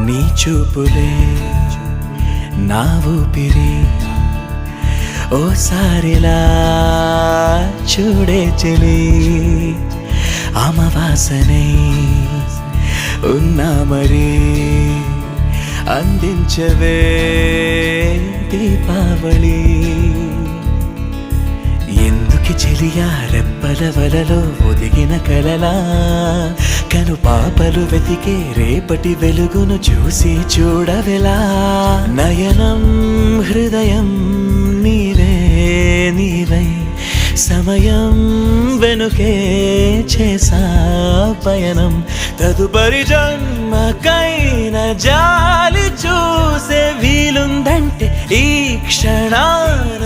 నీ చూపులే నా ఊపిరి ఓసారిలా చూడే చెలి అమవాసనే ఉన్నా మరి అందించవే దీపావళి ఎందుకి చెలియా రెప్పల వలలో ఒదిగిన కలలా కను పాపలు వెతికే రేపటి వెలుగును చూసి చూడవెలా నయనం హృదయం నీవే నీవై సమయం వెనుకే చేసా పయనం తదుపరి జన్మకైన జాలి చూసే వీలుందంటే ఈ క్షణాన